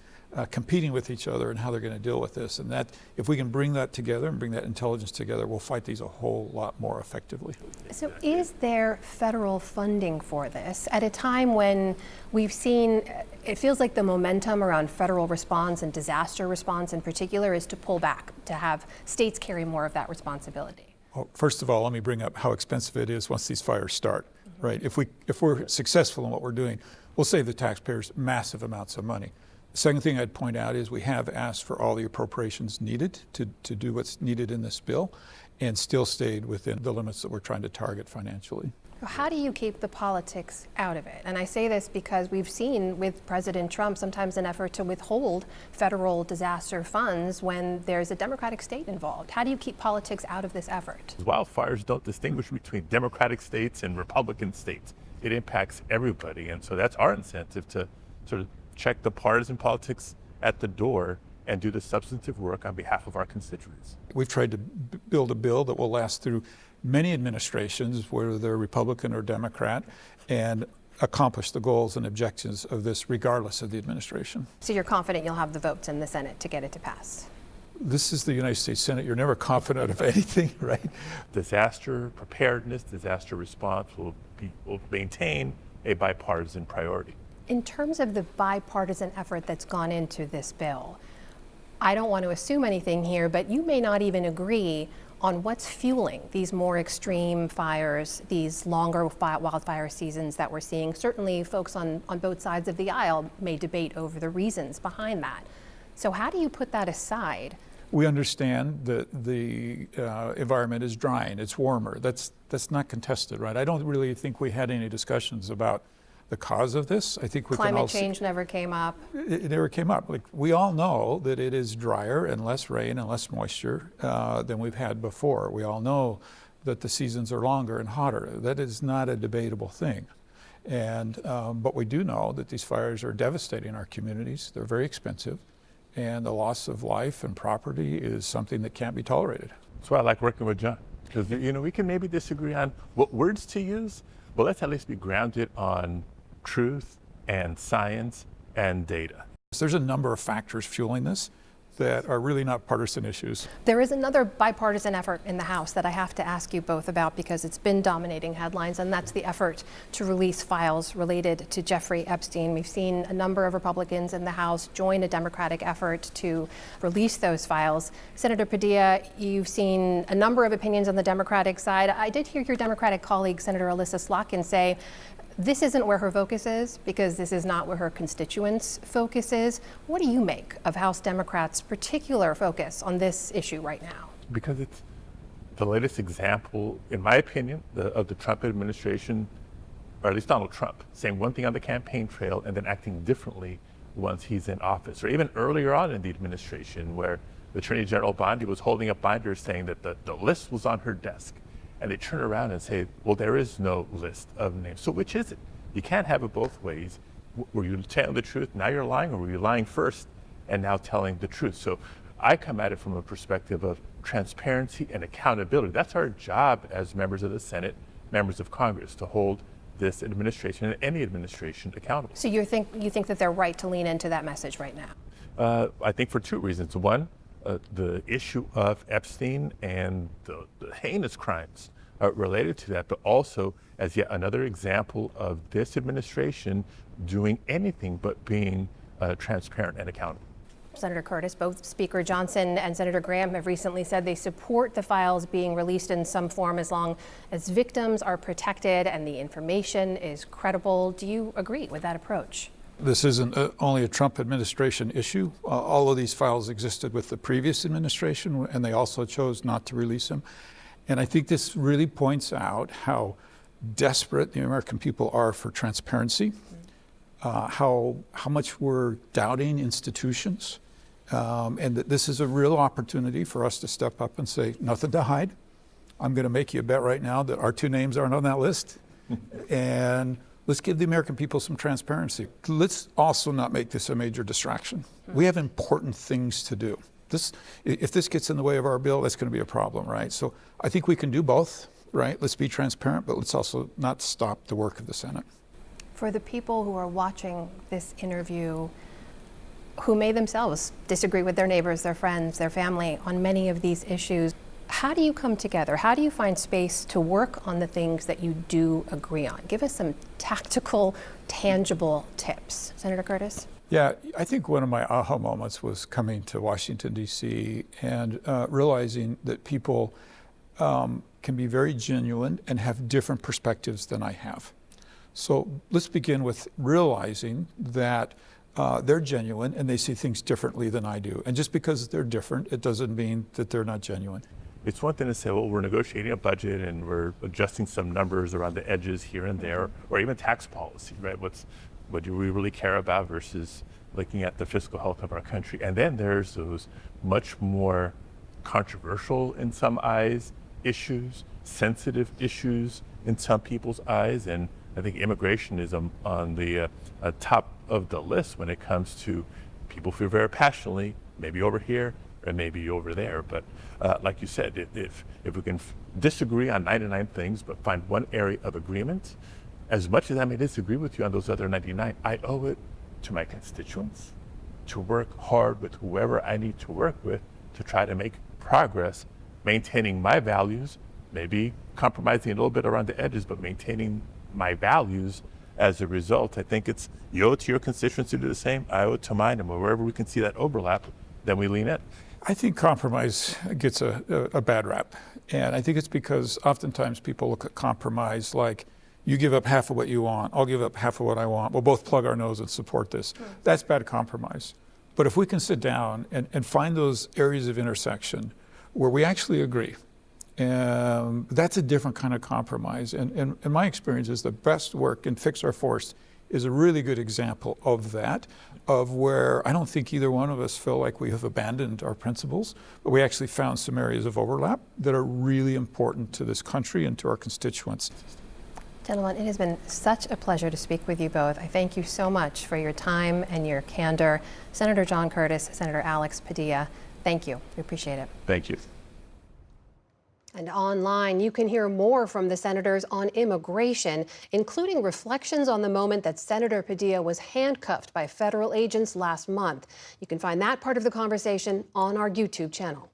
Speaker 5: competing with each other and how they're going to deal with this. And that, if we can bring that together and bring that intelligence together, we'll fight these a whole lot more effectively.
Speaker 1: So is there federal funding for this at a time when we've seen, it feels like the momentum around federal response and disaster response in particular is to pull back, to have states carry more of that responsibility?
Speaker 5: Well, first of all, let me bring up how expensive it is once these fires start. Right? If we're successful in what we're doing, we'll save the taxpayers massive amounts of money. The second thing I'd point out is we have asked for all the appropriations needed to do what's needed in this bill and still stayed within the limits that we're trying to target financially.
Speaker 1: How do you keep the politics out of it? And I say this because we've seen with President Trump sometimes an effort to withhold federal disaster funds when there's a Democratic state involved. How do you keep politics out of this effort?
Speaker 22: Wildfires don't distinguish between Democratic states and Republican states. It impacts everybody, and so that's our incentive to sort of check the partisan politics at the door and do the substantive work on behalf of our constituents.
Speaker 5: We've tried to build a bill that will last through many administrations, whether they're Republican or Democrat, and accomplish the goals and objectives of this regardless of the administration.
Speaker 1: So you're confident you'll have the votes in the Senate to get it to pass?
Speaker 5: This is the United States Senate. You're never confident of anything, right?
Speaker 22: Disaster preparedness, disaster response will maintain a bipartisan priority.
Speaker 1: In terms of the bipartisan effort that's gone into this bill, I don't want to assume anything here, but you may not even agree on what's fueling these more extreme fires, these longer wildfire seasons that we're seeing. Certainly folks on both sides of the aisle may debate over the reasons behind that. So how do you put that aside?
Speaker 5: We understand that the environment is drying, it's warmer. That's not contested, right? I don't really think we had any discussions about the cause of this. I think we can all
Speaker 1: Climate change never came up.
Speaker 5: It never came up. Like, we all know that it is drier and less rain and less moisture than we've had before. We all know that the seasons are longer and hotter. That is not a debatable thing. And but we do know that these fires are devastating our communities. They're very expensive, and the loss of life and property is something that can't be tolerated.
Speaker 22: That's why I like working with John, because we can maybe disagree on what words to use, but let's at least be grounded on truth and science and data.
Speaker 5: There's a number of factors fueling this that are really not partisan issues.
Speaker 1: There is another bipartisan effort in the House that I have to ask you both about because it's been dominating headlines, and that's the effort to release files related to Jeffrey Epstein. We've seen a number of Republicans in the House join a Democratic effort to release those files. Senator Padilla, you've seen a number of opinions on the Democratic side. I did hear your Democratic colleague, Senator Elissa Slotkin, say this isn't where her focus is because this is not where her constituents' focus is. What do you make of House Democrats' particular focus on this issue right now?
Speaker 22: Because it's the latest example, in my opinion, of the Trump administration, or at least Donald Trump, saying one thing on the campaign trail and then acting differently once he's in office. Or even earlier on in the administration where the Attorney General Bondi was holding up binders saying that the list was on her desk. And they turn around and say, well, there is no list of names. So which is it? You can't have it both ways. Were you telling the truth, now you're lying, or were you lying first and now telling the truth? So I come at it from a perspective of transparency and accountability. That's our job as members of the Senate, members of Congress, to hold this administration and any administration accountable.
Speaker 1: So you think that they're right to lean into that message right now?
Speaker 22: I think for two reasons. One, the issue of Epstein and the heinous crimes related to that, but also as yet another example of this administration doing anything but being transparent and accountable.
Speaker 1: Senator Curtis, both Speaker Johnson and Senator Graham have recently said they support the files being released in some form as long as victims are protected and the information is credible. Do you agree with that approach?
Speaker 5: This isn't only a Trump administration issue. All of these files existed with the previous administration, and they also chose not to release them. And I think this really points out how desperate the American people are for transparency, how much we're doubting institutions, and that this is a real opportunity for us to step up and say, nothing to hide. I'm going to make you a bet right now that our two names aren't on that list. And let's give the American people some transparency. Let's also not make this a major distraction. We have important things to do. If this gets in the way of our bill, that's going to be a problem, right? So I think we can do both, right? Let's be transparent, but let's also not stop the work of the Senate.
Speaker 1: For the people who are watching this interview, who may themselves disagree with their neighbors, their friends, their family on many of these issues, how do you come together? How do you find space to work on the things that you do agree on? Give us some tactical, tangible tips. Senator Curtis?
Speaker 5: Yeah, I think one of my aha moments was coming to Washington, D.C. and realizing that people can be very genuine and have different perspectives than I have. So let's begin with realizing that they're genuine and they see things differently than I do. And just because they're different, it doesn't mean that they're not genuine.
Speaker 22: It's one thing to say, well, we're negotiating a budget and we're adjusting some numbers around the edges here and there, or even tax policy, right? What do we really care about versus looking at the fiscal health of our country? And then there's those much more controversial in some eyes issues, sensitive issues in some people's eyes. And I think immigration is on the top of the list when it comes to people feel very passionately, maybe over here or maybe over there. But like you said, if we can disagree on 99 things but find one area of agreement, as much as I may disagree with you on those other 99, I owe it to my constituents to work hard with whoever I need to work with to try to make progress, maintaining my values, maybe compromising a little bit around the edges, but maintaining my values as a result. I think it's you owe it to your constituents to do the same, I owe it to mine, and wherever we can see that overlap, then we lean in.
Speaker 5: I think compromise gets a bad rap. And I think it's because oftentimes people look at compromise like, you give up half of what you want, I'll give up half of what I want. We'll both plug our nose and support this. That's bad compromise. But if we can sit down and find those areas of intersection where we actually agree, that's a different kind of compromise. And in my experience is the best work in Fix Our Force is a really good example of that, of where I don't think either one of us feel like we have abandoned our principles, but we actually found some areas of overlap that are really important to this country and to our constituents.
Speaker 1: Gentlemen, it has been such a pleasure to speak with you both. I thank you so much for your time and your candor. Senator John Curtis, Senator Alex Padilla, thank you. We appreciate it.
Speaker 22: Thank you.
Speaker 1: And online, you can hear more from the senators on immigration, including reflections on the moment that Senator Padilla was handcuffed by federal agents last month. You can find that part of the conversation on our YouTube channel.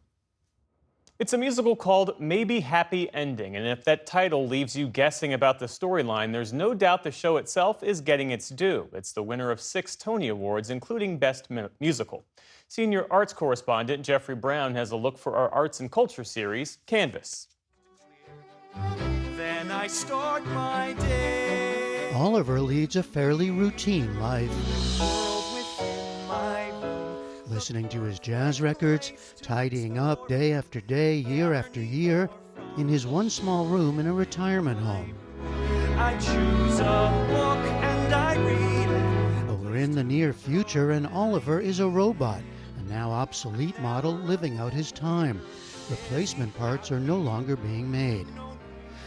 Speaker 2: It's a musical called Maybe Happy Ending, and if that title leaves you guessing about the storyline, there's no doubt the show itself is getting its due. It's the winner of 6 Tony Awards, including Best Musical. Senior arts correspondent Jeffrey Brown has a look for our arts and culture series, Canvas.
Speaker 6: Then I start my day.
Speaker 7: Oliver leads a fairly routine life. Listening to his jazz records, tidying up day after day, year after year, in his one small room in a retirement home.
Speaker 6: I choose a book and I read.
Speaker 7: But we're in the near future and Oliver is a robot, a now obsolete model living out his time. Replacement parts are no longer being made.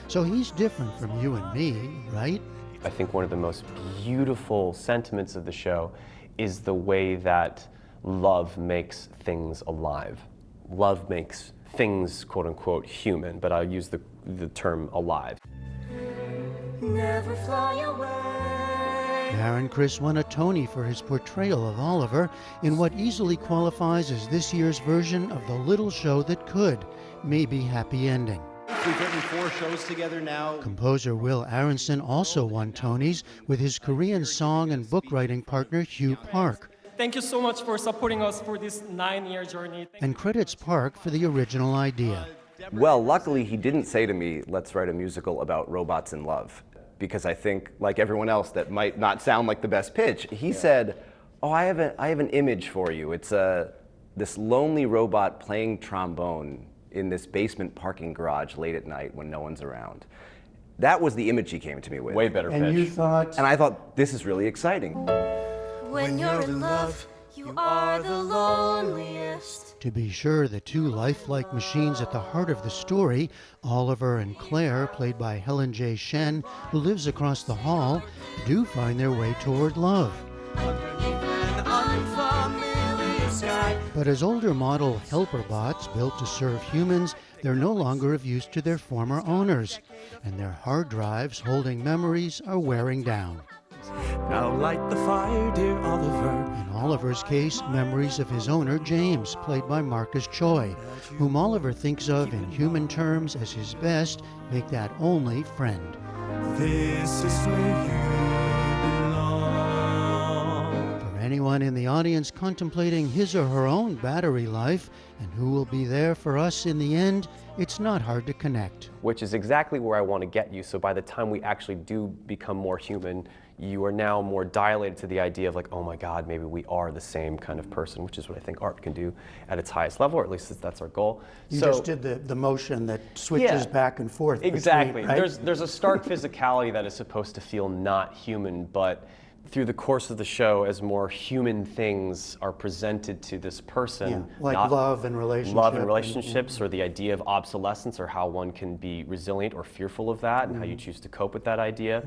Speaker 7: So he's different from you and me, right?
Speaker 8: I think one of the most beautiful sentiments of the show is the way that love makes things alive. Love makes things, quote unquote, human, but I'll use the term alive.
Speaker 6: Never fly away.
Speaker 7: Darren Criss won a Tony for his portrayal of Oliver in what easily qualifies as this year's version of the little show that could, Maybe Happy Ending.
Speaker 9: We've written 4 shows together now.
Speaker 7: Composer Will Aronson also won Tonys with his Korean song and book writing partner Hugh Park.
Speaker 10: Thank you so much for supporting us for this 9-year journey.
Speaker 7: And credits Park for the original idea.
Speaker 8: Well, luckily he didn't say to me, let's write a musical about robots in love.
Speaker 9: because I think, like everyone else, that might not sound like the best pitch. He said, "Oh, I have an image for you. It's this lonely robot playing trombone in this basement parking garage late at night when no one's around." That was the image he came to me with.
Speaker 8: Way better pitch.
Speaker 27: And you thought?
Speaker 9: And I thought, this is really exciting.
Speaker 6: When you're in love, you are the loneliest.
Speaker 7: To be sure, the two lifelike machines at the heart of the story, Oliver and Claire, played by Helen J. Shen, who lives across the hall, do find their way toward love. But as older model helper bots built to serve humans, they're no longer of use to their former owners, and their hard drives holding memories are wearing down.
Speaker 6: Now light the fire, dear Oliver.
Speaker 7: In Oliver's case, memories of his owner, James, played by Marcus Choi, whom Oliver thinks of in human terms as his best, make that only friend.
Speaker 6: This is where you belong.
Speaker 7: For anyone in the audience contemplating his or her own battery life and who will be there for us in the end, it's not hard to connect.
Speaker 8: Which is exactly where I want to get you. So by the time we actually do become more human, you are now more dilated to the idea of like, oh my God, maybe we are the same kind of person, which is what I think art can do at its highest level, or at least that's our goal.
Speaker 27: You just did the motion that switches back and forth.
Speaker 8: Exactly.
Speaker 27: Between, right?
Speaker 8: There's a stark physicality that is supposed to feel not human, but through the course of the show, as more human things are presented to this person,
Speaker 27: like love and
Speaker 8: relationships, or the idea of obsolescence, or how one can be resilient or fearful of that, and how you choose to cope with that idea.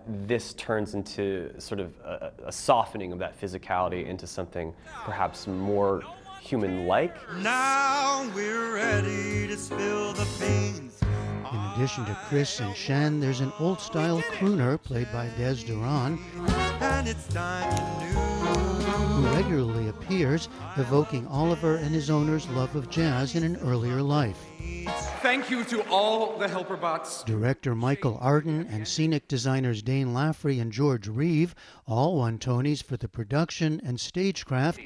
Speaker 8: This turns into sort of a softening of that physicality into something perhaps more human-like.
Speaker 6: Now we're ready to spill the beans.
Speaker 7: In addition to Chris and Shen, there's an old-style crooner played by Des Duran,
Speaker 6: And it's time
Speaker 7: who regularly appears, evoking Oliver and his owner's love of jazz in an earlier life.
Speaker 3: Thank you to all the helper bots.
Speaker 7: Director Michael Arden and scenic designers Dane Laffrey and George Reeve all won Tonys for the production and stagecraft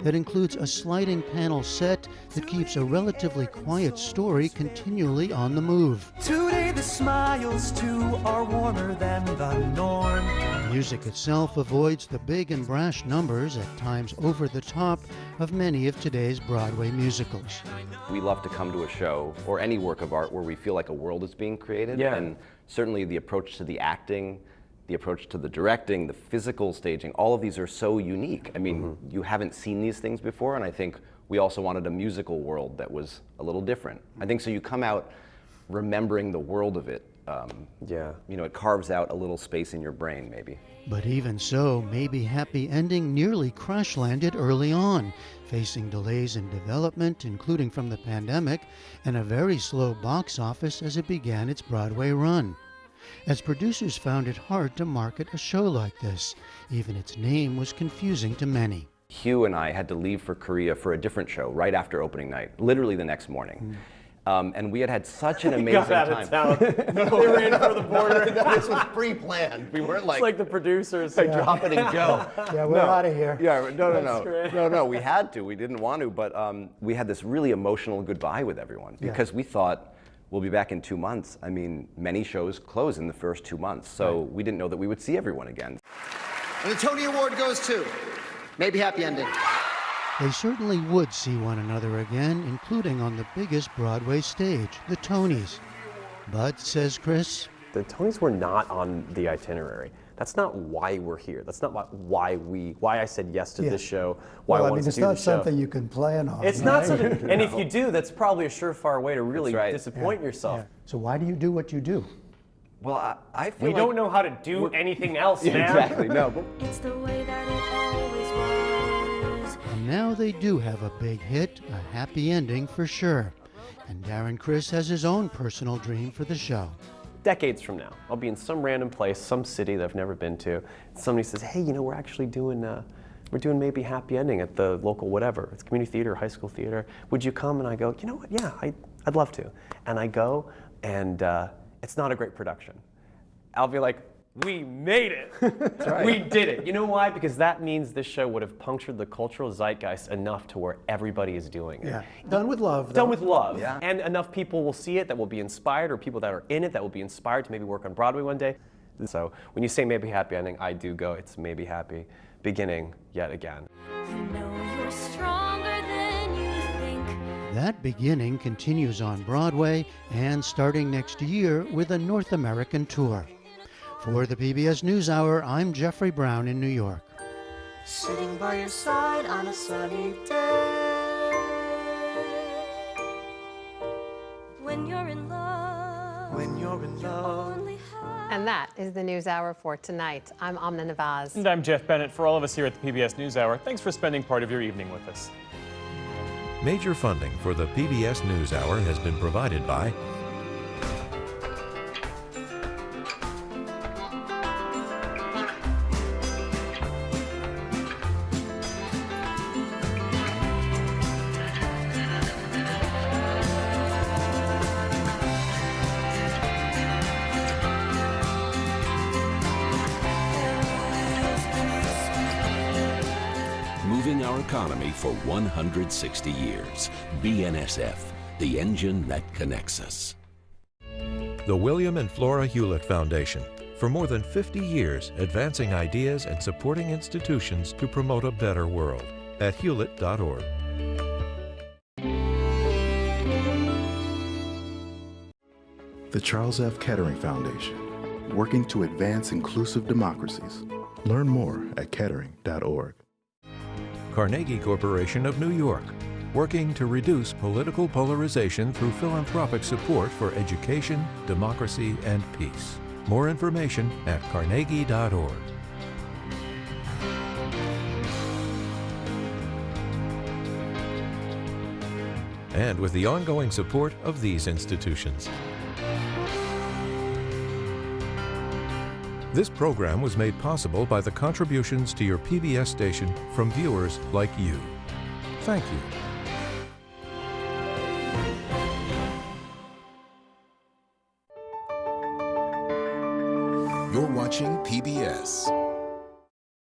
Speaker 7: that includes a sliding panel set that keeps a relatively quiet story continually on the move.
Speaker 6: Today the smiles too are warmer than the norm.
Speaker 7: The music itself avoids the big and brash numbers, at times over the top, of many of today's Broadway musicals.
Speaker 9: We love to come to a show or any work of art where we feel like a world is being created.
Speaker 8: Yeah.
Speaker 9: And certainly the approach to the acting, the approach to the directing, the physical staging, all of these are so unique. I mean, you haven't seen these things before, and I think we also wanted a musical world that was a little different. I think so you come out remembering the world of it. You know, it carves out a little space in your brain, maybe.
Speaker 7: But even so, Maybe Happy Ending nearly crash-landed early on, facing delays in development, including from the pandemic, and a very slow box office as it began its Broadway run. As producers found it hard to market a show like this. Even its name was confusing to many.
Speaker 9: Hugh and I had to leave for Korea for a different show right after opening night, literally the next morning. And we had such an amazing
Speaker 8: got out of
Speaker 9: time.
Speaker 8: town. They ran for the border.
Speaker 9: This was pre-planned. We weren't like,
Speaker 8: It's like the producers.
Speaker 9: like drop it and go.
Speaker 27: Yeah, we're out of here.
Speaker 9: Yeah,
Speaker 8: That's great.
Speaker 9: no. We had to. We didn't want to, but we had this really emotional goodbye with everyone because we thought we'll be back in 2 months. I mean, many shows close in the first 2 months, so we didn't know that we would see everyone again.
Speaker 27: And the Tony Award goes to Maybe Happy Ending.
Speaker 7: They certainly would see one another again, including on the biggest Broadway stage, the Tonys. But, says Chris,
Speaker 8: the Tonys were not on the itinerary. That's not why we're here. That's not why I said yes to this show. Why I wanted to do the show.
Speaker 27: It's not something you can plan on.
Speaker 8: It's not something, and if you do, that's probably a surefire way to really disappoint
Speaker 27: Yeah.
Speaker 8: yourself.
Speaker 27: Yeah. So why do you do what you do?
Speaker 9: Well, I feel
Speaker 8: We don't know how to do anything else, man.
Speaker 9: Exactly, no.
Speaker 6: It's the way that it always was.
Speaker 7: and now they do have a big hit, a happy ending for sure. And Darren Criss has his own personal dream for the show.
Speaker 8: Decades from now, I'll be in some random place, some city that I've never been to. And somebody says, hey, you know, we're actually doing Maybe Happy Ending at the local whatever. It's community theater, high school theater. Would you come? And I go, you know what, yeah, I'd love to. And I go, and it's not a great production. I'll be like, We made it.
Speaker 9: That's right.
Speaker 8: We did it. You know why? Because that means this show would have punctured the cultural zeitgeist enough to where everybody is doing it.
Speaker 11: Yeah. Done with love.
Speaker 8: Done with love.
Speaker 9: Yeah.
Speaker 8: And enough people will see it that will be inspired, or people that are in it that will be inspired to maybe work on Broadway one day. So when you say maybe happy ending, I do go, it's maybe happy beginning yet again.
Speaker 12: You know you're stronger than you think.
Speaker 7: That beginning continues on Broadway and starting next year with a North American tour. For the PBS NewsHour, I'm Jeffrey Brown in New York.
Speaker 12: Sitting by your side on a sunny day. When you're in love.
Speaker 6: When you're in love.
Speaker 13: And that is the NewsHour for tonight. I'm Amna Nawaz.
Speaker 2: And I'm Jeff Bennett. For all of us here at the PBS NewsHour, thanks for spending part of your evening with us.
Speaker 14: Major funding for the PBS NewsHour has been provided by
Speaker 15: moving our economy for 160 years. BNSF, the engine that connects us.
Speaker 14: the William and Flora Hewlett Foundation. For more than 50 years, advancing ideas and supporting institutions to promote a better world. At hewlett.org.
Speaker 17: The Charles F. Kettering Foundation, working to advance inclusive democracies. Learn more at kettering.org.
Speaker 14: Carnegie Corporation of New York, working to reduce political polarization through philanthropic support for education, democracy, and peace. More information at carnegie.org. And with the ongoing support of these institutions. This program was made possible by the contributions to your PBS station from viewers like you. Thank you.
Speaker 20: You're watching PBS.